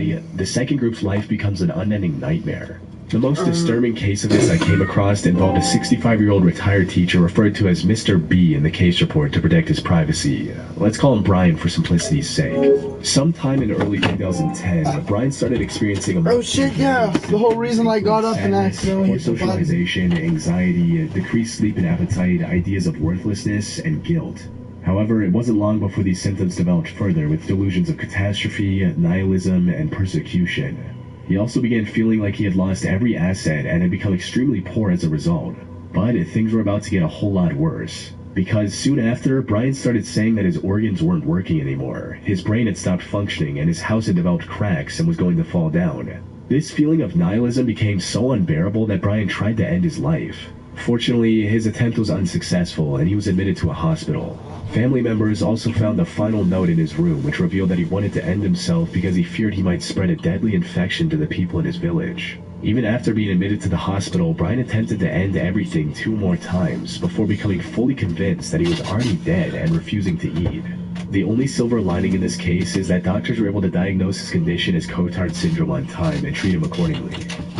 die, the second group's life becomes an unending nightmare. The most disturbing case of this I came across involved a 65-year-old retired teacher referred to as Mr. B in the case report to protect his privacy. Let's call him Brian for simplicity's sake. Sometime in early 2010, Brian started experiencing a the whole reason I got up and accidentally poor socialization, anxiety, decreased sleep and appetite, ideas of worthlessness, and guilt. However, it wasn't long before these symptoms developed further with delusions of catastrophe, nihilism, and persecution. He also began feeling like he had lost every asset and had become extremely poor as a result. But things were about to get a whole lot worse. Because soon after, Brian started saying that his organs weren't working anymore. His brain had stopped functioning and his house had developed cracks and was going to fall down. This feeling of nihilism became so unbearable that Brian tried to end his life. Fortunately, his attempt was unsuccessful and he was admitted to a hospital. Family members also found a final note in his room which revealed that he wanted to end himself because he feared he might spread a deadly infection to the people in his village. Even after being admitted to the hospital, Brian attempted to end everything 2 more times before becoming fully convinced that he was already dead and refusing to eat. The only silver lining in this case is that doctors were able to diagnose his condition as Cotard syndrome on time and treat him accordingly.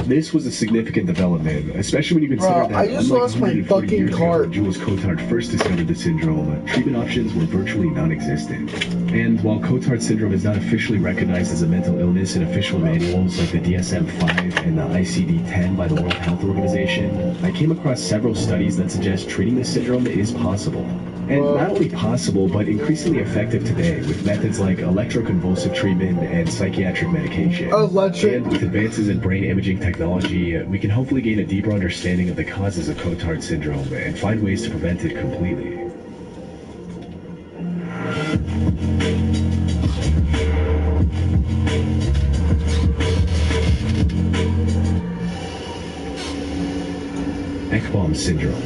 This was a significant development, especially when you consider that unlike 140 years ago when Jules Cotard first discovered the syndrome, treatment options were virtually non-existent. And while Cotard syndrome is not officially recognized as a mental illness in official manuals like the DSM-5 and the ICD-10 by the World Health Organization, I came across several studies that suggest treating this syndrome is possible. And not only possible, but increasingly effective today with methods like electroconvulsive treatment and psychiatric medication. And with advances in brain imaging technology, we can hopefully gain a deeper understanding of the causes of Cotard syndrome and find ways to prevent it completely. Ekbom syndrome.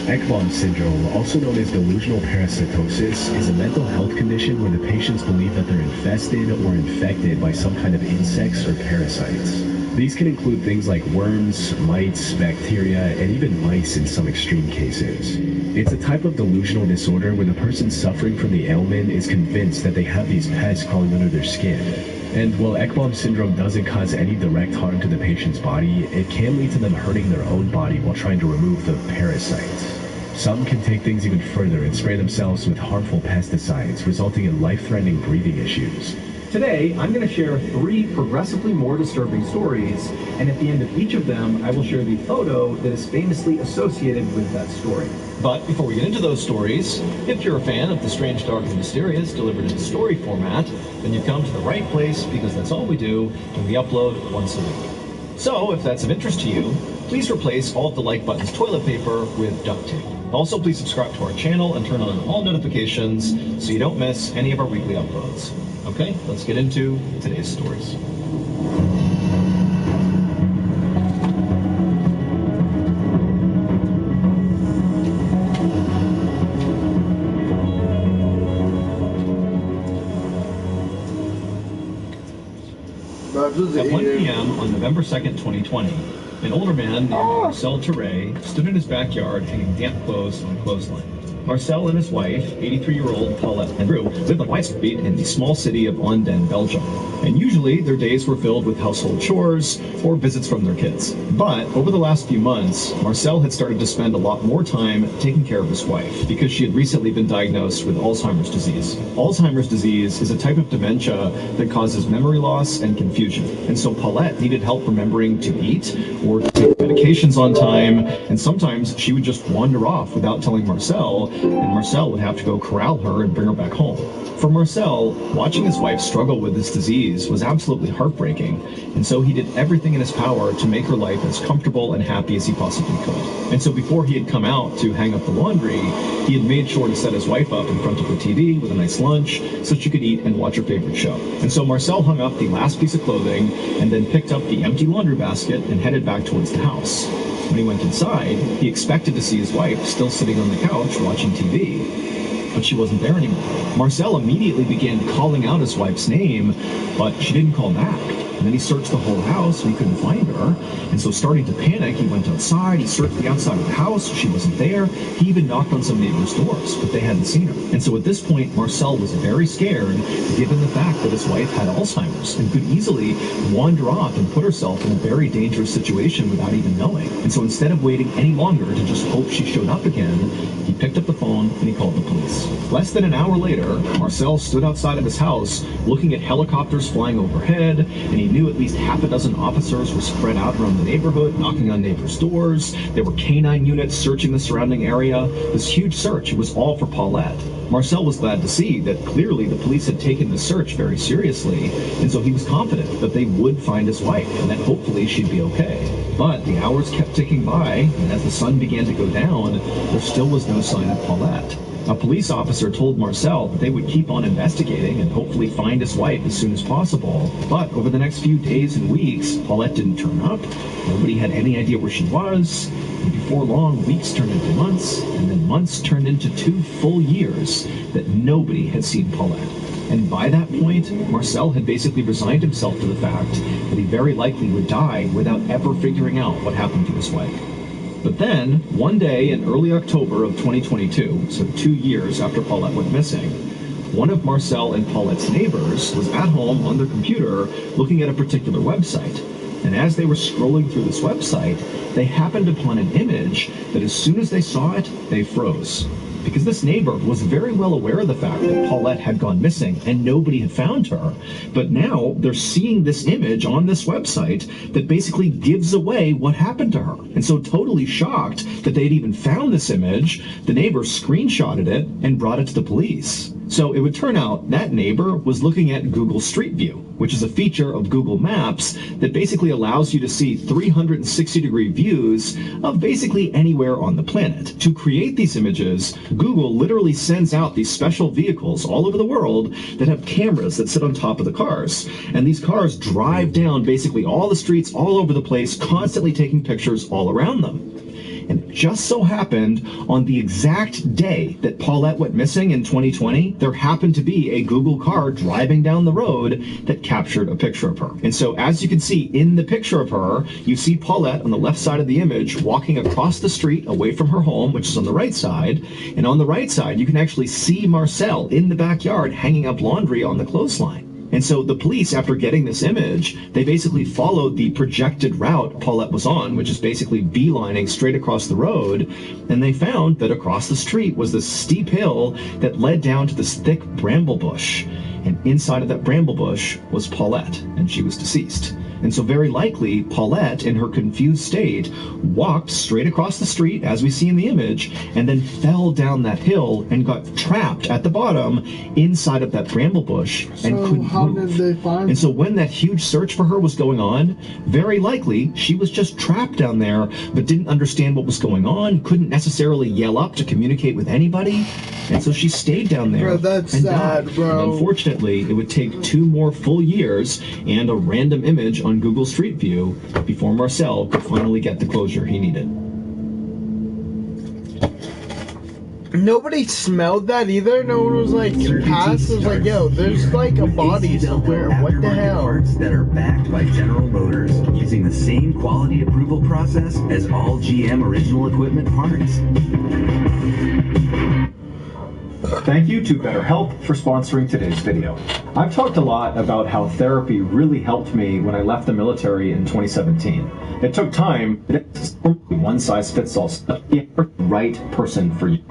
Ekbom syndrome, also known as delusional parasitosis, is a mental health condition where the patients believe that they're infested or infected by some kind of insects or parasites. These can include things like worms, mites, bacteria, and even mice in some extreme cases. It's a type of delusional disorder where the person suffering from the ailment is convinced that they have these pests crawling under their skin. And while Ekbom syndrome doesn't cause any direct harm to the patient's body, it can lead to them hurting their own body while trying to remove the parasites. Some can take things even further and spray themselves with harmful pesticides, resulting in life-threatening breathing issues. Today, I'm going to share 3 progressively more disturbing stories, and at the end of each of them, I will share the photo that is famously associated with that story. But before we get into those stories, if you're a fan of the strange, dark, and mysterious delivered in story format, then you've come to the right place because that's all we do, and we upload once a week. So, if that's of interest to you, please replace all of the like button's toilet paper with duct tape. Also, please subscribe to our channel and turn on all notifications so you don't miss any of our weekly uploads. Okay, let's get into today's stories. At 1 p.m. on November 2nd, 2020, an older man named Marcel Terray stood in his backyard hanging damp clothes on a clothesline. Marcel and his wife, 83-year-old Paulette Andrew, lived on White Street in the small city of Onden, Belgium. And usually, their days were filled with household chores or visits from their kids. But over the last few months, Marcel had started to spend a lot more time taking care of his wife because she had recently been diagnosed with Alzheimer's disease. Alzheimer's disease is a type of dementia that causes memory loss and confusion. And so Paulette needed help remembering to eat or to take medications on time, and sometimes she would just wander off without telling Marcel, and Marcel would have to go corral her and bring her back home. For Marcel, watching his wife struggle with this disease was absolutely heartbreaking, and so he did everything in his power to make her life as comfortable and happy as he possibly could. And so before he had come out to hang up the laundry, he had made sure to set his wife up in front of the TV with a nice lunch so she could eat and watch her favorite show. And so Marcel hung up the last piece of clothing and then picked up the empty laundry basket and headed back towards the house. When he went inside, he expected to see his wife still sitting on the couch watching TV. But she wasn't there anymore. Marcel immediately began calling out his wife's name, but she didn't call back. And then he searched the whole house and he couldn't find her. And so starting to panic, he went outside, he searched the outside of the house, she wasn't there. He even knocked on some neighbors' doors, but they hadn't seen her. And so at this point, Marcel was very scared, given the fact that his wife had Alzheimer's and could easily wander off and put herself in a very dangerous situation without even knowing. And so instead of waiting any longer to just hope she showed up again, he picked up the phone and he called the police. Less than an hour later, Marcel stood outside of his house looking at helicopters flying overhead, and he knew at least half a dozen officers were spread out around the neighborhood, knocking on neighbors' doors. There were canine units searching the surrounding area. This huge search, it was all for Paulette. Marcel was glad to see that clearly the police had taken the search very seriously, and so he was confident that they would find his wife and that hopefully she'd be okay. But the hours kept ticking by, and as the sun began to go down, there still was no sign of Paulette. A police officer told Marcel that they would keep on investigating and hopefully find his wife as soon as possible. But over the next few days and weeks, Paulette didn't turn up. Nobody had any idea where she was. And before long, weeks turned into months, and then months turned into 2 full years that nobody had seen Paulette. And by that point, Marcel had basically resigned himself to the fact that he very likely would die without ever figuring out what happened to his wife. But then, one day in early October of 2022, so 2 years after Paulette went missing, one of Marcel and Paulette's neighbors was at home on their computer looking at a particular website. And as they were scrolling through this website, they happened upon an image that as soon as they saw it, they froze. Because this neighbor was very well aware of the fact that Paulette had gone missing and nobody had found her. But now they're seeing this image on this website that basically gives away what happened to her. And so totally shocked that they'd even found this image, the neighbor screenshotted it and brought it to the police. So it would turn out that neighbor was looking at Google Street View, which is a feature of Google Maps that basically allows you to see 360-degree views of basically anywhere on the planet. To create these images, Google literally sends out these special vehicles all over the world that have cameras that sit on top of the cars. And these cars drive down basically all the streets all over the place, constantly taking pictures all around them. And it just so happened on the exact day that Paulette went missing in 2020, there happened to be a Google car driving down the road that captured a picture of her. And so as you can see in the picture of her, you see Paulette on the left side of the image walking across the street away from her home, which is on the right side. And on the right side, you can actually see Marcel in the backyard hanging up laundry on the clothesline. And so the police, after getting this image, they basically followed the projected route Paulette was on, which is basically beelining straight across the road. And they found that across the street was this steep hill that led down to this thick bramble bush. And inside of that bramble bush was Paulette, and she was deceased. And so very likely, Paulette, in her confused state, walked straight across the street, as we see in the image, and then fell down that hill and got trapped at the bottom inside of that bramble bush and couldn't move. Did they find? And so when that huge search for her was going on, very likely she was just trapped down there, but didn't understand what was going on, couldn't necessarily yell up to communicate with anybody, and so she stayed down there. Bro, that's and sad, died. bro. And unfortunately, it would take 2 more full years and a random image on Google Street View before Marcel could finally get the closure he needed. Nobody smelled that either. No one was like, past was like, yo, there's like a body somewhere. What the hell? Parts that are backed by General Motors, using the same quality approval process as all GM original equipment parts. Thank you to BetterHelp for sponsoring today's video. I've talked a lot about how therapy really helped me when I left the military in 2017. It took time, but it's one size fits all. The right person for you.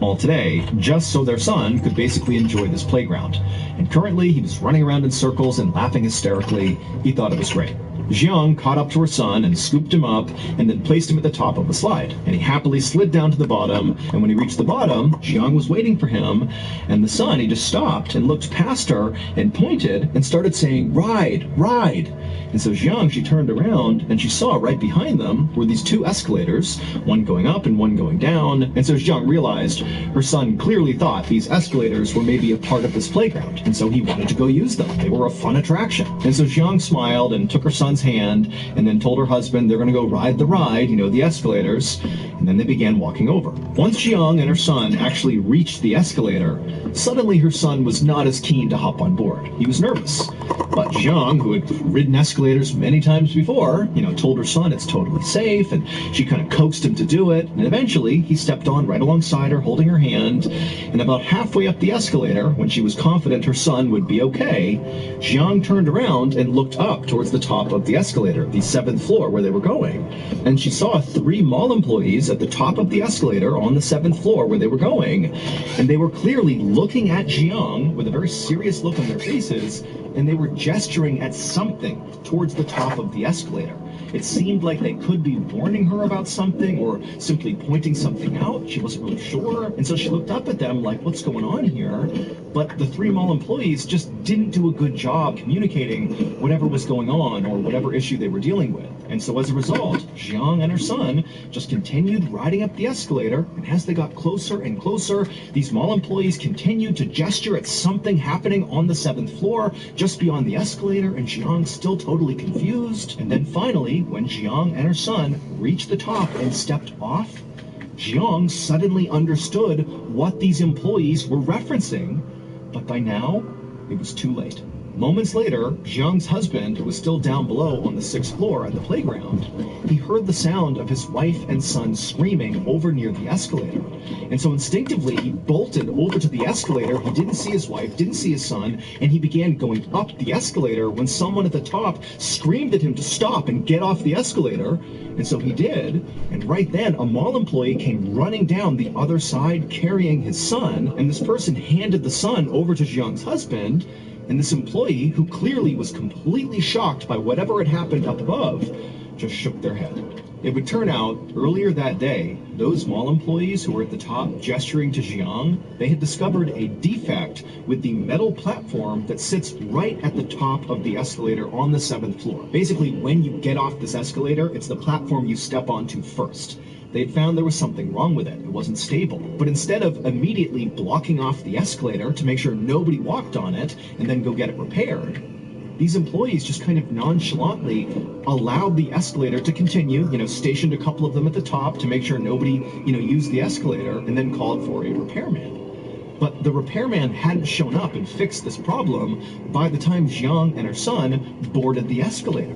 All today, just so their son could basically enjoy this playground. And currently, he was running around in circles and laughing hysterically. He thought it was great. Jiang caught up to her son and scooped him up and then placed him at the top of the slide. And he happily slid down to the bottom, and when he reached the bottom, Jiang was waiting for him, and the son, he just stopped and looked past her and pointed and started saying, "Ride, ride." And so Jiang, she turned around and she saw right behind them were these two escalators, one going up and one going down. And so Jiang realized her son clearly thought these escalators were maybe a part of this playground. And so he wanted to go use them. They were a fun attraction. And so Jiang smiled and took her son's hand and then told her husband they're going to go ride the ride, you know, the escalators. And then they began walking over. Once Jiang and her son actually reached the escalator, suddenly her son was not as keen to hop on board. He was nervous. But Jiang, who had ridden escalators many times before, you know, told her son it's totally safe, and she kind of coaxed him to do it. And eventually, he stepped on right alongside her, holding her hand. And about halfway up the escalator, when she was confident her son would be okay, Jiang turned around and looked up towards the top of the escalator, the 7th floor where they were going. And she saw 3 mall employees at the top of the escalator on the 7th floor where they were going. And they were clearly looking at Jiang with a very serious look on their faces, and they were gesturing at something towards the top of the escalator. It seemed like they could be warning her about something or simply pointing something out. She wasn't really sure. And so she looked up at them like, what's going on here? But the 3 mall employees just didn't do a good job communicating whatever was going on or whatever issue they were dealing with. And so as a result, Jiang and her son just continued riding up the escalator. And as they got closer and closer, these mall employees continued to gesture at something happening on the 7th floor just beyond the escalator. And Jiang still totally confused. And then finally, when Jiang and her son reached the top and stepped off, Jiang suddenly understood what these employees were referencing, but by now, it was too late. Moments later, Jiang's husband, who was still down below on the 6th floor at the playground, he heard the sound of his wife and son screaming over near the escalator. And so instinctively, he bolted over to the escalator. He didn't see his wife, didn't see his son, and he began going up the escalator when someone at the top screamed at him to stop and get off the escalator. And so he did. And right then, a mall employee came running down the other side carrying his son, and this person handed the son over to Jiang's husband. And this employee, who clearly was completely shocked by whatever had happened up above, just shook their head. It would turn out, earlier that day, those mall employees who were at the top gesturing to Jiang, they had discovered a defect with the metal platform that sits right at the top of the escalator on the 7th floor. Basically, when you get off this escalator, it's the platform you step onto first. They had found there was something wrong with it. It wasn't stable. But instead of immediately blocking off the escalator to make sure nobody walked on it and then go get it repaired, these employees just kind of nonchalantly allowed the escalator to continue, stationed a couple of them at the top to make sure nobody, used the escalator, and then called for a repairman. But the repairman hadn't shown up and fixed this problem by the time Jiang and her son boarded the escalator.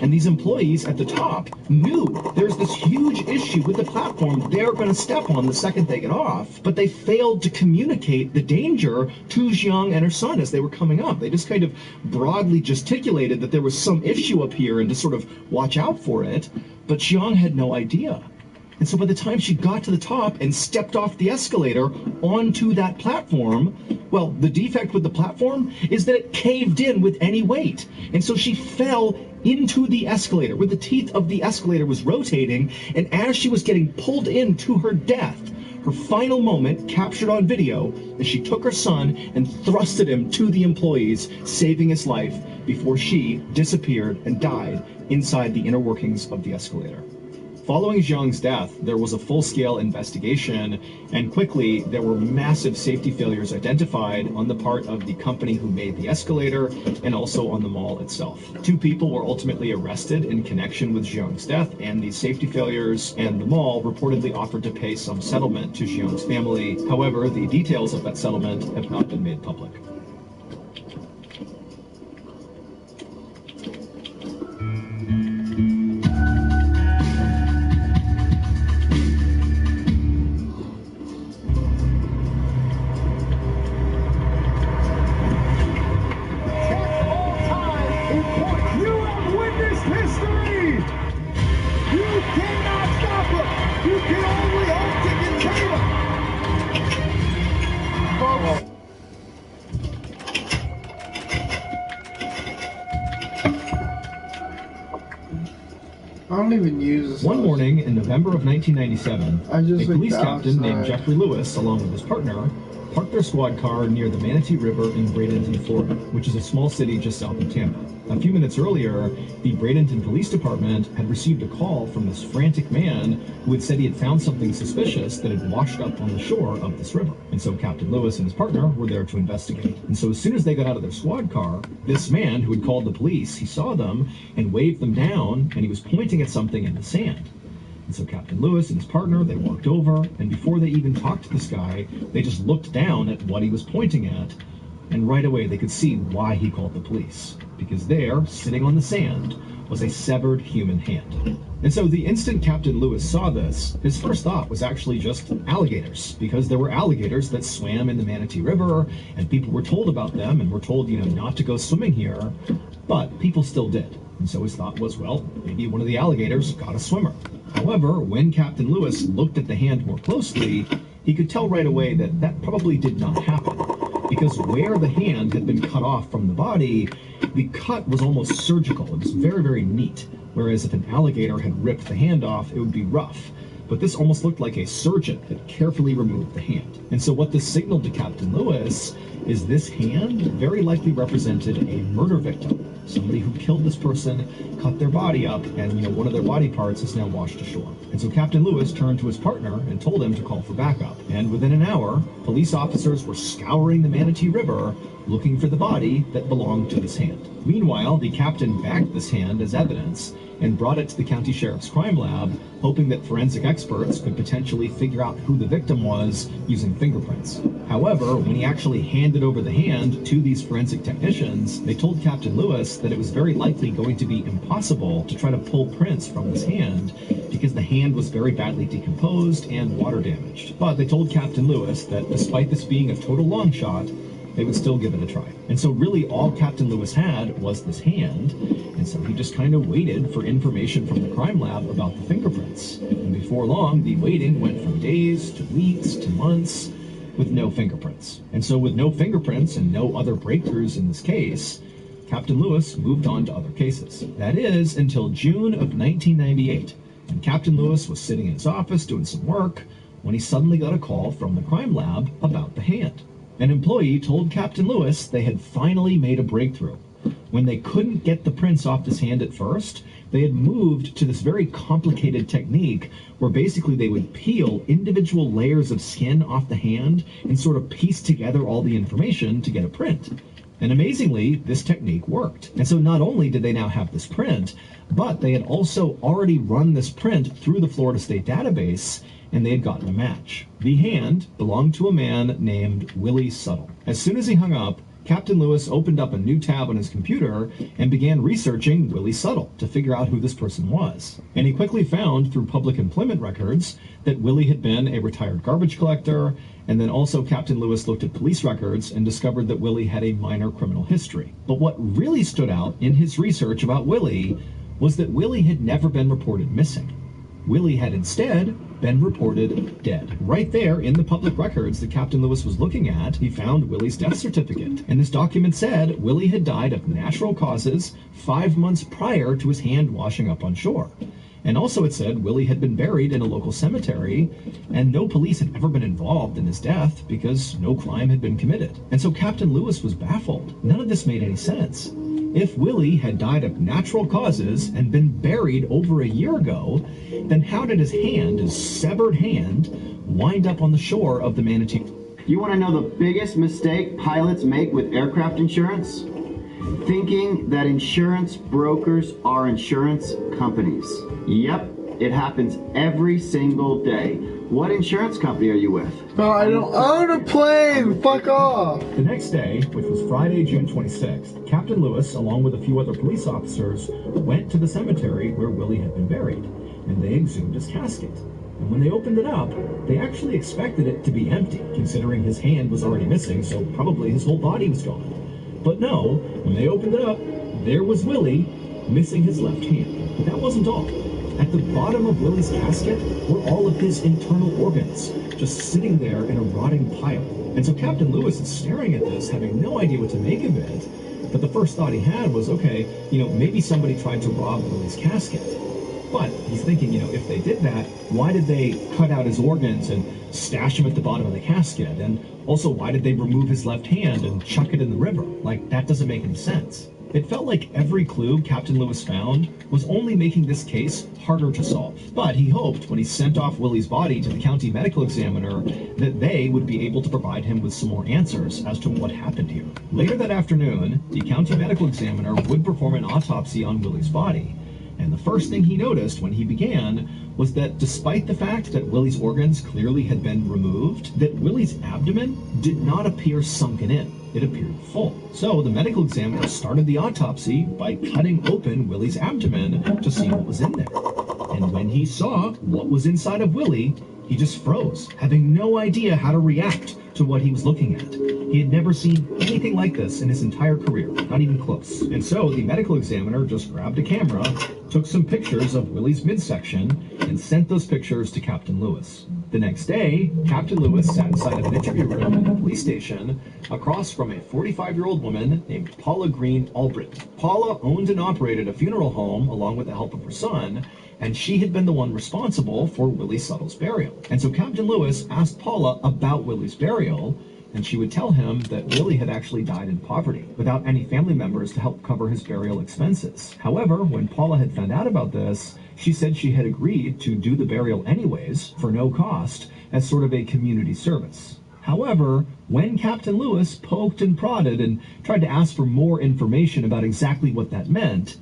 And these employees at the top knew there's this huge issue with the platform they're going to step on the second they get off, but they failed to communicate the danger to Jiang and her son as they were coming up. They just kind of broadly gesticulated that there was some issue up here and to sort of watch out for it, but Jiang had no idea. And so by the time she got to the top and stepped off the escalator onto that platform, well, the defect with the platform is that it caved in with any weight. And so she fell into the escalator, where the teeth of the escalator was rotating, and as she was getting pulled in to her death, her final moment captured on video as she took her son and thrusted him to the employees, saving his life before she disappeared and died inside the inner workings of the escalator. Following Jiang's death, there was a full-scale investigation, and quickly there were massive safety failures identified on the part of the company who made the escalator and also on the mall itself. 2 people were ultimately arrested in connection with Jiang's death and these safety failures, and the mall reportedly offered to pay some settlement to Jiang's family. However, the details of that settlement have not been made public. I don't even use this. One morning in November of 1997, a police captain named outside. Jeffrey Lewis, along with his partner, parked their squad car near the Manatee River in Bradenton, Florida, which is a small city just south of Tampa. A few minutes earlier, the Bradenton Police Department had received a call from this frantic man who had said he had found something suspicious that had washed up on the shore of this river. And so Captain Lewis and his partner were there to investigate. And so as soon as they got out of their squad car, this man who had called the police, he saw them and waved them down, and he was pointing at something in the sand. And so Captain Lewis and his partner, they walked over, and before they even talked to this guy, they just looked down at what he was pointing at, and right away they could see why he called the police. Because there, sitting on the sand, was a severed human hand. And so the instant Captain Lewis saw this, his first thought was actually just alligators, because there were alligators that swam in the Manatee River, and people were told about them, and were told, not to go swimming here, but people still did. And so his thought was, well, maybe one of the alligators got a swimmer. However, when Captain Lewis looked at the hand more closely, he could tell right away that that probably did not happen, because where the hand had been cut off from the body, the cut was almost surgical. It was very, very neat, whereas if an alligator had ripped the hand off, it would be rough. But this almost looked like a surgeon had carefully removed the hand. And so what this signaled to Captain Lewis is this hand very likely represented a murder victim. Somebody who killed this person, cut their body up, and one of their body parts is now washed ashore. And so Captain Lewis turned to his partner and told him to call for backup. And within an hour, police officers were scouring the Manatee River looking for the body that belonged to this hand. Meanwhile, the captain bagged this hand as evidence and brought it to the county sheriff's crime lab, hoping that forensic experts could potentially figure out who the victim was using fingerprints. However, when he actually handed over the hand to these forensic technicians, they told Captain Lewis that it was very likely going to be impossible to try to pull prints from this hand because the hand was very badly decomposed and water damaged. But they told Captain Lewis that despite this being a total long shot, they would still give it a try. And so really all Captain Lewis had was this hand, and so he just kind of waited for information from the crime lab about the fingerprints. And before long, the waiting went from days to weeks to months with no fingerprints. And so with no fingerprints and no other breakthroughs in this case, Captain Lewis moved on to other cases. That is, until June of 1998, and Captain Lewis was sitting in his office doing some work when he suddenly got a call from the crime lab about the hand. An employee told Captain Lewis they had finally made a breakthrough. When they couldn't get the prints off this hand at first, they had moved to this very complicated technique where basically they would peel individual layers of skin off the hand and sort of piece together all the information to get a print. And amazingly, this technique worked. And so not only did they now have this print, but they had also already run this print through the Florida State database, and they had gotten a match. The hand belonged to a man named Willie Suttle. As soon as he hung up, Captain Lewis opened up a new tab on his computer and began researching Willie Suttle to figure out who this person was. And he quickly found through public employment records that Willie had been a retired garbage collector, and then also Captain Lewis looked at police records and discovered that Willie had a minor criminal history. But what really stood out in his research about Willie was that Willie had never been reported missing. Willie had instead been reported dead. Right there in the public records that Captain Lewis was looking at, he found Willie's death certificate. And this document said Willie had died of natural causes 5 months prior to his hand washing up on shore. And also it said Willie had been buried in a local cemetery, and no police had ever been involved in his death because no crime had been committed. And so Captain Lewis was baffled. None of this made any sense. If Willie had died of natural causes and been buried over a year ago, then how did his hand, his severed hand, wind up on the shore of the Manatee? You want to know the biggest mistake pilots make with aircraft insurance? Thinking that insurance brokers are insurance companies. Yep, it happens every single day. What insurance company are you with? No, I don't own a plane! Fuck off! The next day, which was Friday, June 26th, Captain Lewis, along with a few other police officers, went to the cemetery where Willie had been buried, and they exhumed his casket. And when they opened it up, they actually expected it to be empty, considering his hand was already missing, so probably his whole body was gone. But no, when they opened it up, there was Willie, missing his left hand. But that wasn't all. At the bottom of Willie's casket were all of his internal organs, just sitting there in a rotting pile. And so Captain Lewis is staring at this, having no idea what to make of it. But the first thought he had was, okay, maybe somebody tried to rob Willie's casket. But he's thinking, you know, if they did that, why did they cut out his organs and stash him at the bottom of the casket? And also, why did they remove his left hand and chuck it in the river? Like, that doesn't make any sense. It felt like every clue Captain Lewis found was only making this case harder to solve. But he hoped when he sent off Willie's body to the county medical examiner that they would be able to provide him with some more answers as to what happened here. Later that afternoon, the county medical examiner would perform an autopsy on Willie's body. And the first thing he noticed when he began was that despite the fact that Willie's organs clearly had been removed, that Willie's abdomen did not appear sunken in. It appeared full. So the medical examiner started the autopsy by cutting open Willie's abdomen to see what was in there. And when he saw what was inside of Willie, he just froze, having no idea how to react to what he was looking at. He had never seen anything like this in his entire career, not even close. And so the medical examiner just grabbed a camera, took some pictures of Willie's midsection, and sent those pictures to Captain Lewis. The next day, Captain Lewis sat inside of an interview room at the police station across from a 45-year-old woman named Paula Green Albritton. Paula owned and operated a funeral home along with the help of her son, and she had been the one responsible for Willie Suttle's burial. And so Captain Lewis asked Paula about Willie's burial, and she would tell him that Willie had actually died in poverty, without any family members to help cover his burial expenses. However, when Paula had found out about this, she said she had agreed to do the burial anyways, for no cost, as sort of a community service. However, when Captain Lewis poked and prodded and tried to ask for more information about exactly what that meant,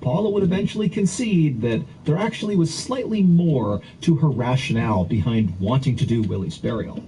Paula would eventually concede that there actually was slightly more to her rationale behind wanting to do Willie's burial.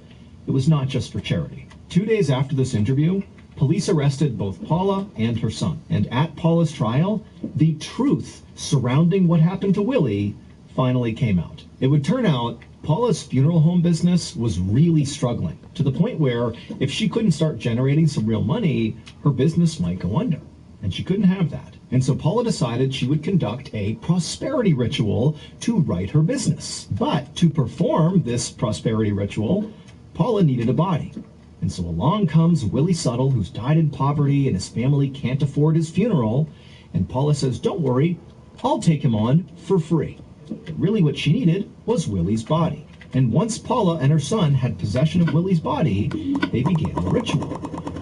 It was not just for charity. 2 days after this interview, police arrested both Paula and her son. And at Paula's trial, the truth surrounding what happened to Willie finally came out. It would turn out Paula's funeral home business was really struggling, to the point where if she couldn't start generating some real money, her business might go under. And she couldn't have that. And so Paula decided she would conduct a prosperity ritual to right her business. But to perform this prosperity ritual, Paula needed a body. And so along comes Willie Suttle, who's died in poverty and his family can't afford his funeral. And Paula says, "Don't worry, I'll take him on for free." But really what she needed was Willie's body. And once Paula and her son had possession of Willie's body, they began the ritual,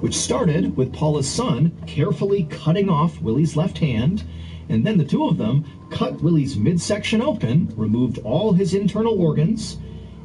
which started with Paula's son carefully cutting off Willie's left hand, and then the two of them cut Willie's midsection open, removed all his internal organs,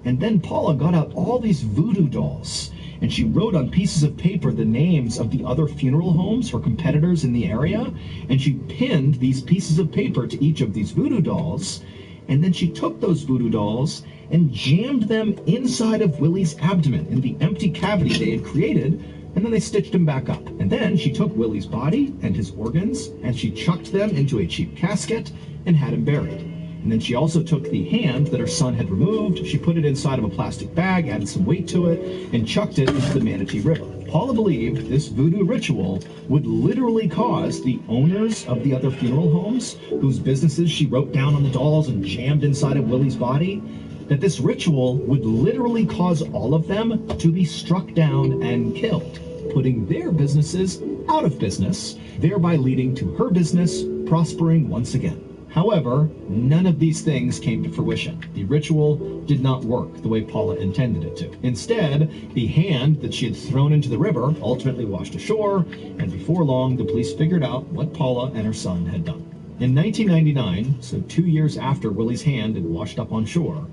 and then Paula got out all these voodoo dolls, and she wrote on pieces of paper the names of the other funeral homes, her competitors in the area, and she pinned these pieces of paper to each of these voodoo dolls, and then she took those voodoo dolls and jammed them inside of Willie's abdomen in the empty cavity they had created, and then they stitched him back up. And then she took Willie's body and his organs, and she chucked them into a cheap casket and had him buried. And then she also took the hand that her son had removed, she put it inside of a plastic bag, added some weight to it, and chucked it into the Manatee River. Paula believed this voodoo ritual would literally cause the owners of the other funeral homes, whose businesses she wrote down on the dolls and jammed inside of Willie's body, that this ritual would literally cause all of them to be struck down and killed, putting their businesses out of business, thereby leading to her business prospering once again. However, none of these things came to fruition. The ritual did not work the way Paula intended it to. Instead, the hand that she had thrown into the river ultimately washed ashore, and before long, the police figured out what Paula and her son had done. In 1999, so 2 years after Willie's hand had washed up on shore,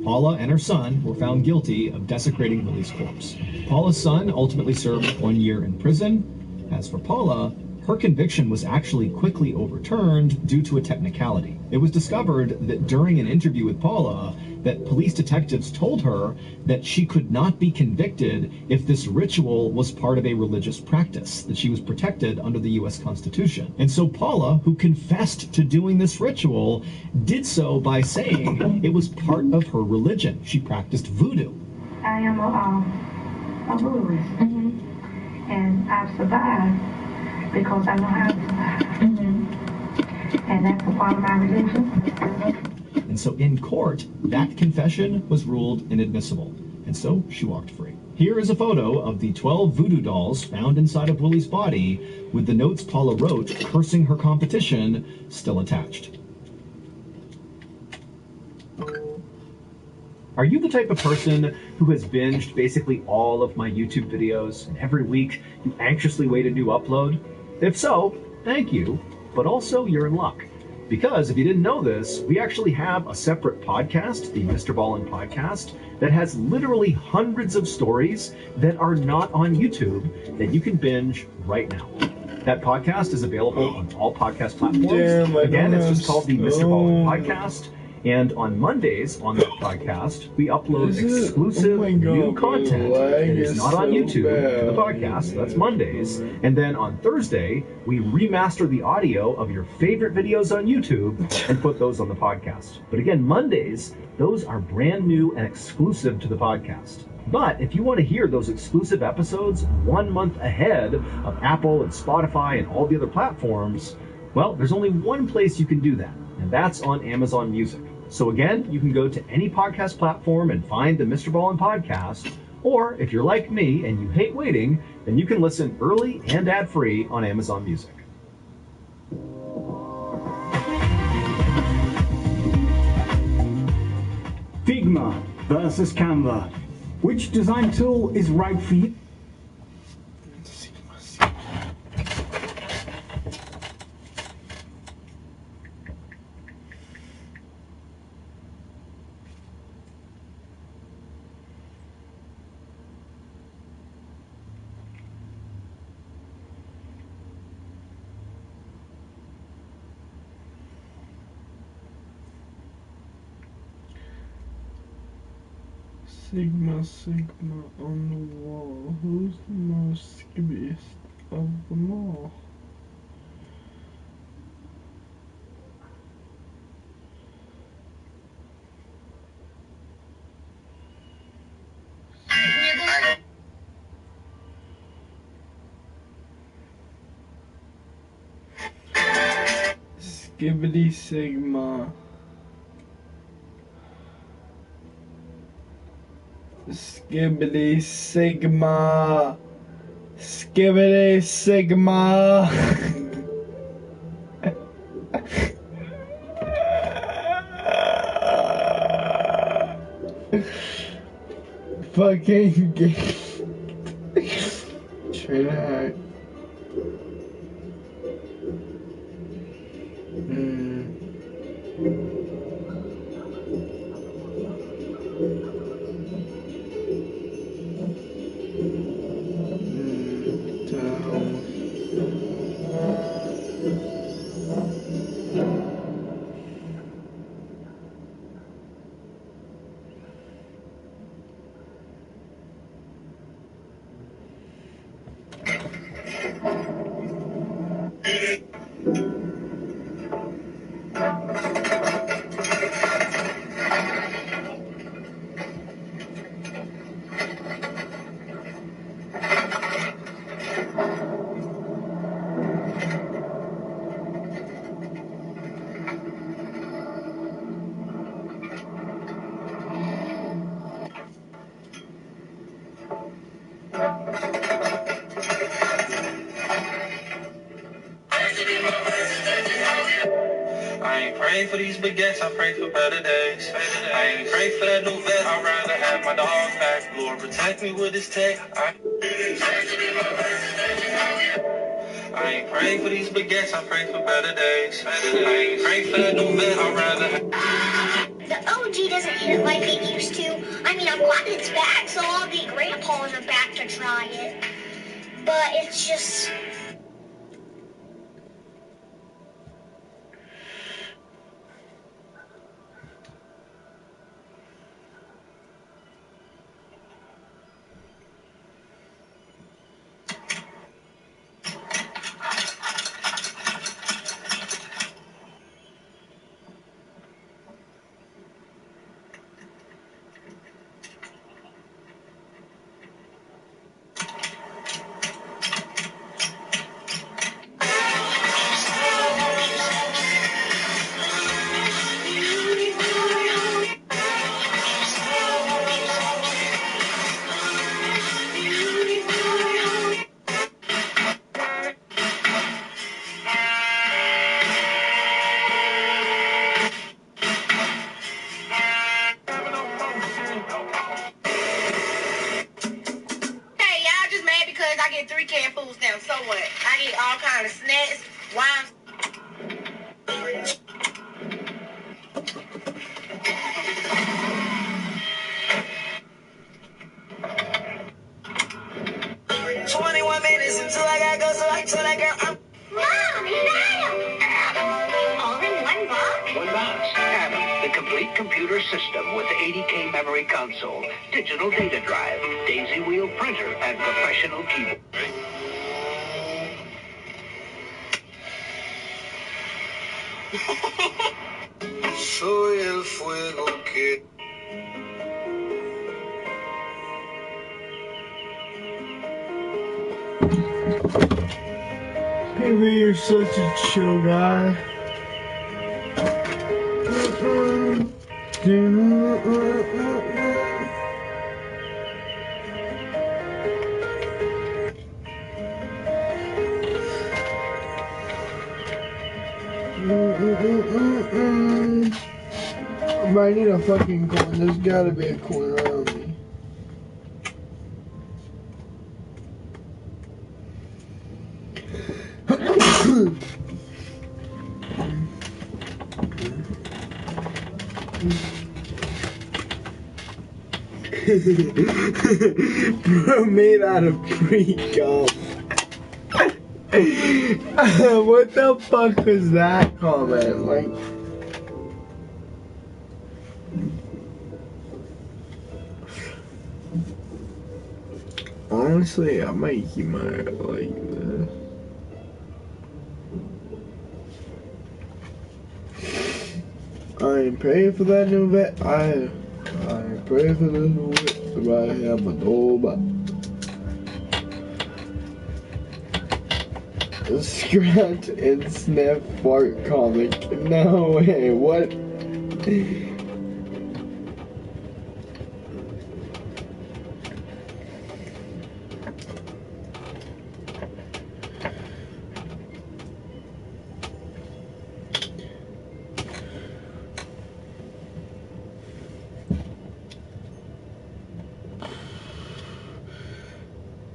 Paula and her son were found guilty of desecrating Willie's corpse. Paula's son ultimately served 1 year in prison. As for Paula, her conviction was actually quickly overturned due to a technicality. It was discovered that during an interview with Paula, that police detectives told her that she could not be convicted if this ritual was part of a religious practice, that she was protected under the U.S. Constitution. And so Paula, who confessed to doing this ritual, did so by saying it was part of her religion. She practiced voodoo. I am a voodooist, and I've survived because I know how to survive. And that's a part of my religion. And so in court, that confession was ruled inadmissible. And so she walked free. Here is a photo of the 12 voodoo dolls found inside of Willie's body, with the notes Paula wrote cursing her competition still attached. Are you the type of person who has binged basically all of my YouTube videos, and every week you anxiously wait a new upload? If so, thank you, but also you're in luck. Because if you didn't know this, we actually have a separate podcast, the Mr. Ballin Podcast, that has literally hundreds of stories that are not on YouTube that you can binge right now. That podcast is available on all podcast platforms. Again, it's just called the Mr. Ballin Podcast. And on Mondays on that podcast, we upload exclusive new content that is not on YouTube to the podcast. That's Mondays. And then on Thursday, we remaster the audio of your favorite videos on YouTube and put those on the podcast. But again, Mondays, those are brand new and exclusive to the podcast. But if you want to hear those exclusive episodes 1 month ahead of Apple and Spotify and all the other platforms, well, there's only one place you can do that, and that's on Amazon Music. So again, you can go to any podcast platform and find the Mr. Ballin Podcast, or if you're like me and you hate waiting, then you can listen early and ad-free on Amazon Music. Figma versus Canva. Which design tool is right for you? Sigma on the wall. Who's the most skibbiest of them all? Skibbity Sigma. Skibbity Sigma. Skibbity Sigma. Fucking gay. Straight out. I ain't pray for these baguettes, I pray for better days. I ain't pray for that new vet, I'd rather have my dog back. Lord, protect me with this tech. I ain't pray for these baguettes, I pray for better days. I ain't pray for that new vet, I'd rather have... The OG doesn't hit like it used to. I mean, I'm glad it's back, so all the grandpas are back to try it. But it's just... complete computer system with 80K memory console, digital data drive, daisy wheel printer, and professional keyboard. Soy el fuego que... Maybe you're such a chill guy. I need a fucking coin. There's gotta be a coin around me. Bro, made out of pre-gum. What the fuck was that comment? Like, honestly, I might keep my like this. I ain't praying for that new vet. I pray for the new vet right here, but oh, but scratch and sniff fart comic. No way, what?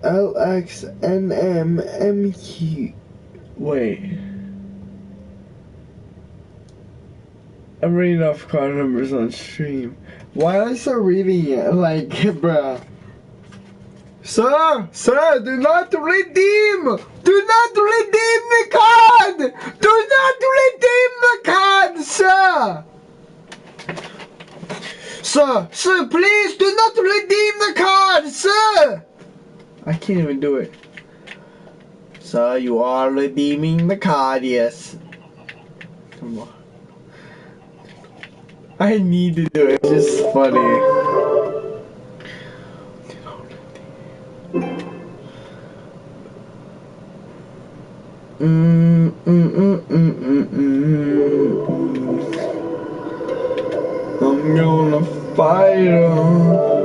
LXNMMQ. Wait. I'm reading off card numbers on stream. Why am I still reading it? Like, bruh. Sir, do not redeem! Do not redeem the card! Do not redeem the card, sir! Sir, please do not redeem the card, sir! I can't even do it. So you are redeeming the card, yes. Come on. I need to do it. It's just funny. I'm gonna fight 'em.